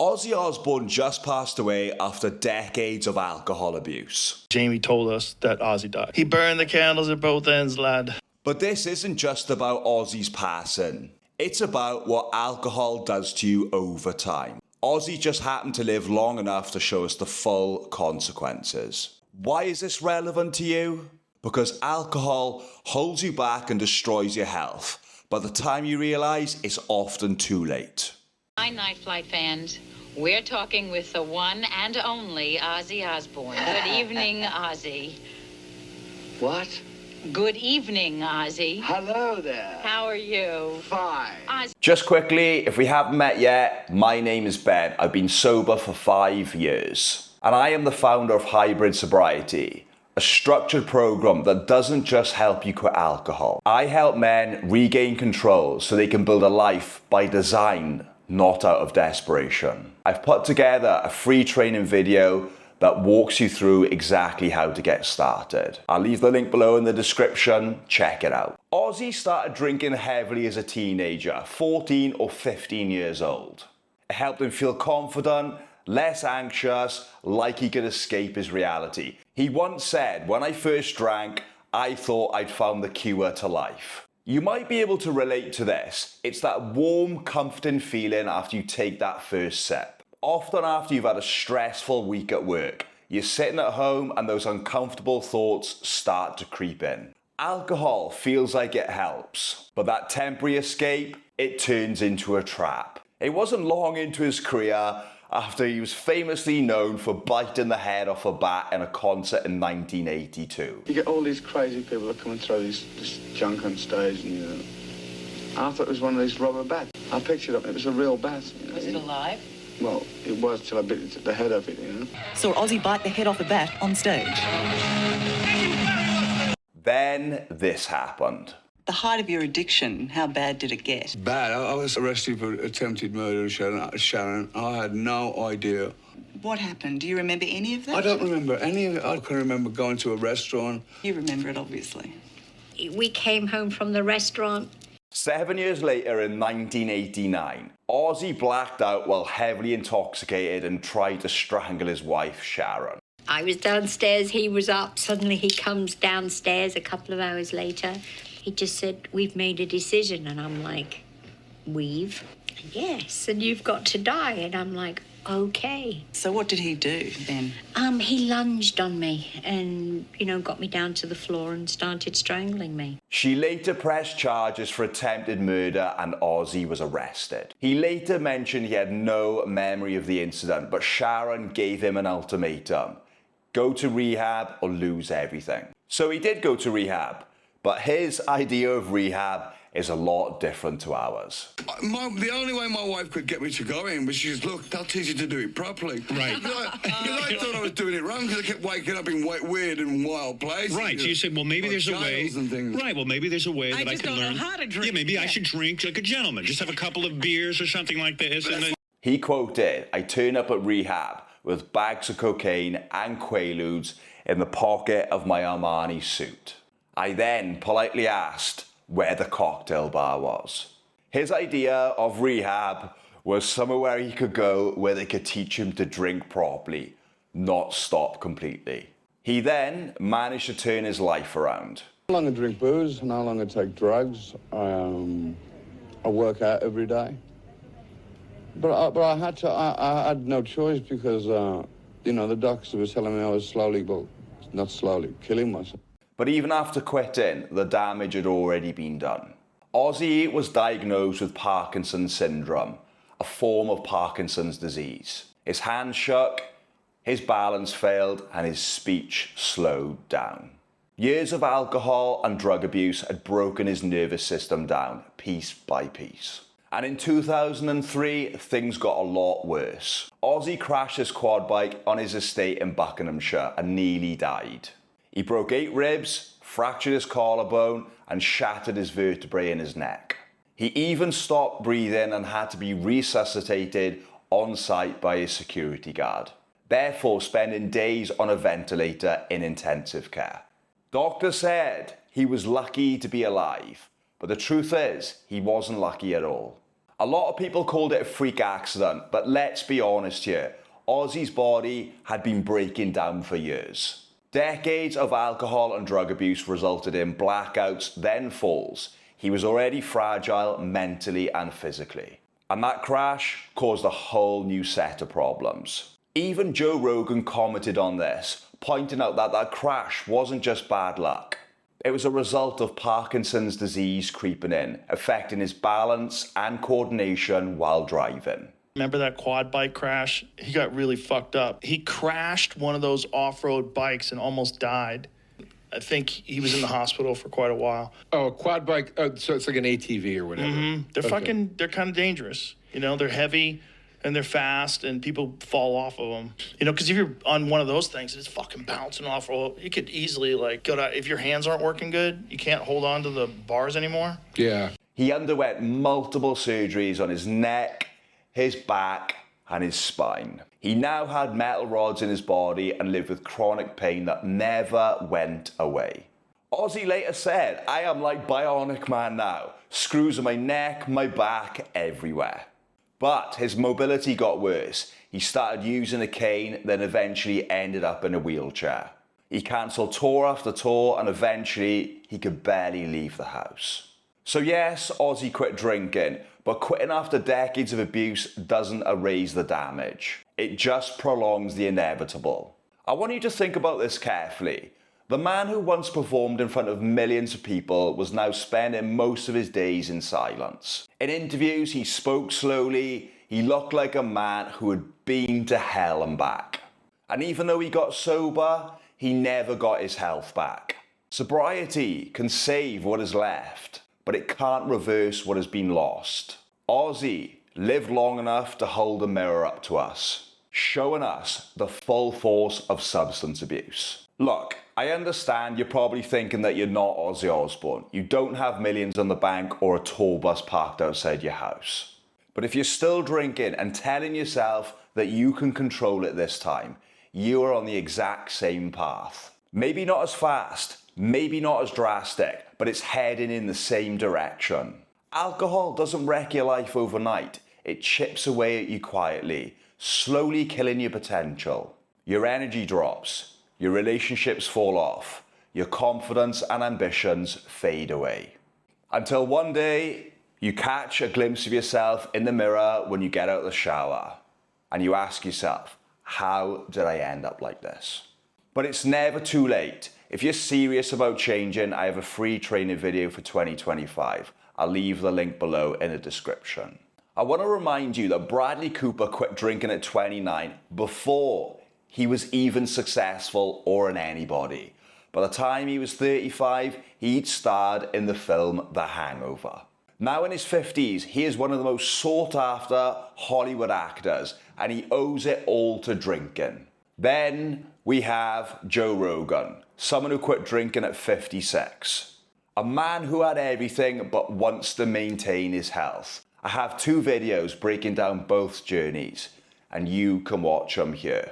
Ozzy Osbourne just passed away after decades of alcohol abuse. Jamie told us that Ozzy died. He burned the candles at both ends, lad. But this isn't just about Ozzy's passing. It's about what alcohol does to you over time. Ozzy just happened to live long enough to show us the full consequences. Why is this relevant to you? Because alcohol holds you back and destroys your health. By the time you realise, it's often too late. Hi, Night Flight fans. We're talking with the one and only Ozzy Osbourne. Good evening, Ozzy. What? Good evening, Ozzy. Hello there. How are you? Fine. Ozzy. Just quickly, if we haven't met yet, my name is Ben. I've been sober for 5 years. And I am the founder of Hybrid Sobriety, a structured program that doesn't just help you quit alcohol. I help men regain control so they can build a life by design, not out of desperation. I've put together a free training video that walks you through exactly how to get started. I'll leave the link below in the description, check it out. Ozzy started drinking heavily as a teenager, 14 or 15 years old. It helped him feel confident, less anxious, like he could escape his reality. He once said, "When I first drank, I thought I'd found the cure to life." You might be able to relate to this. It's that warm, comforting feeling after you take that first sip. Often after you've had a stressful week at work, you're sitting at home and those uncomfortable thoughts start to creep in. Alcohol feels like it helps, but that temporary escape, it turns into a trap. It wasn't long into his career after he was famously known for biting the head off a bat in a concert in 1982. You get all these crazy people that come and throw this junk on stage, and, you know. I thought it was one of these rubber bats. I picked it up, and it was a real bat. You know? Was it alive? Well, it was till I bit the head of it, you know. Saw Ozzy bite the head off a bat on stage. Then this happened. The height of your addiction, how bad did it get? Bad. I was arrested for attempted murder of Sharon. I had no idea. What happened? Do you remember any of that? I don't remember any of it. I can remember going to a restaurant. You remember it, obviously. We came home from the restaurant. 7 years later in 1989, Ozzy blacked out while heavily intoxicated and tried to strangle his wife, Sharon. I was downstairs, he was up. Suddenly he comes downstairs a couple of hours later. He just said, "We've made a decision." And I'm like, "We've?" "Yes, and you've got to die." And I'm like, "Okay." So what did he do then? He lunged on me and, got me down to the floor and started strangling me. She later pressed charges for attempted murder and Ozzy was arrested. He later mentioned he had no memory of the incident, but Sharon gave him an ultimatum: go to rehab or lose everything. So he did go to rehab, but his idea of rehab is a lot different to ours. The only way my wife could get me to go in was she said, "Look, they'll teach you to do it properly." Right. Because I thought I was doing it wrong because I kept waking up in weird and wild places. Right. So you said, well, maybe there's a way. And things. Right. Well, maybe there's a way that I just can don't know learn. how to drink. Yeah, maybe I should drink like a gentleman. Just have a couple of beers or something like this. And then... He quoted, "I turn up at rehab with bags of cocaine and Quaaludes in the pocket of my Armani suit. I then politely asked where the cocktail bar was." His idea of rehab was somewhere where he could go where they could teach him to drink properly, not stop completely. He then managed to turn his life around. I no longer drink booze, no longer take drugs. I work out every day. But I had no choice because, the doctor was telling me I was killing myself. But even after quitting, the damage had already been done. Ozzy was diagnosed with Parkinson's syndrome, a form of Parkinson's disease. His hands shook, his balance failed, and his speech slowed down. Years of alcohol and drug abuse had broken his nervous system down, piece by piece. And in 2003, things got a lot worse. Ozzy crashed his quad bike on his estate in Buckinghamshire and nearly died. He broke 8 ribs, fractured his collarbone, and shattered his vertebrae in his neck. He even stopped breathing and had to be resuscitated on site by his security guard, therefore spending days on a ventilator in intensive care. Doctors said he was lucky to be alive, but the truth is, he wasn't lucky at all. A lot of people called it a freak accident, but let's be honest here. Ozzy's body had been breaking down for years. Decades of alcohol and drug abuse resulted in blackouts, then falls. He was already fragile mentally and physically. And that crash caused a whole new set of problems. Even Joe Rogan commented on this, pointing out that that crash wasn't just bad luck. It was a result of Parkinson's disease creeping in, affecting his balance and coordination while driving. Remember that quad bike crash? He got really fucked up. He crashed one of those off-road bikes and almost died. I think he was in the hospital for quite a while. Oh, a quad bike. So it's like an ATV or whatever. Mm-hmm. They're kind of dangerous. You know, they're heavy and they're fast and people fall off of them. You know, because if you're on one of those things, it's fucking bouncing off. You could easily go down. If your hands aren't working good, you can't hold on to the bars anymore. Yeah. He underwent multiple surgeries on his neck, his back, and his spine. He now had metal rods in his body and lived with chronic pain that never went away. Ozzy later said, "I am like Bionic Man now. Screws in my neck, my back, everywhere." But his mobility got worse. He started using a cane, then eventually ended up in a wheelchair. He cancelled tour after tour and eventually he could barely leave the house. So yes, Ozzy quit drinking, but quitting after decades of abuse doesn't erase the damage. It just prolongs the inevitable. I want you to think about this carefully. The man who once performed in front of millions of people was now spending most of his days in silence. In interviews, he spoke slowly. He looked like a man who had been to hell and back. And even though he got sober, he never got his health back. Sobriety can save what is left, but it can't reverse what has been lost. Ozzy lived long enough to hold a mirror up to us, showing us the full force of substance abuse. Look, I understand you're probably thinking that you're not Ozzy Osbourne. You don't have millions on the bank or a tour bus parked outside your house. But if you're still drinking and telling yourself that you can control it this time, you are on the exact same path. Maybe not as fast, maybe not as drastic, but it's heading in the same direction. Alcohol doesn't wreck your life overnight. It chips away at you quietly, slowly killing your potential. Your energy drops. Your relationships fall off. Your confidence and ambitions fade away. Until one day, you catch a glimpse of yourself in the mirror when you get out of the shower. And you ask yourself, how did I end up like this? But it's never too late. If you're serious about changing, I have a free training video for 2025. I'll leave the link below in the description. I want to remind you that Bradley Cooper quit drinking at 29 before he was even successful or an anybody. By the time he was 35, he'd starred in the film The Hangover. Now in his 50s, he is one of the most sought after Hollywood actors, and he owes it all to drinking. Then we have Joe Rogan, someone who quit drinking at 56. A man who had everything but wants to maintain his health. I have 2 videos breaking down both journeys, and you can watch them here.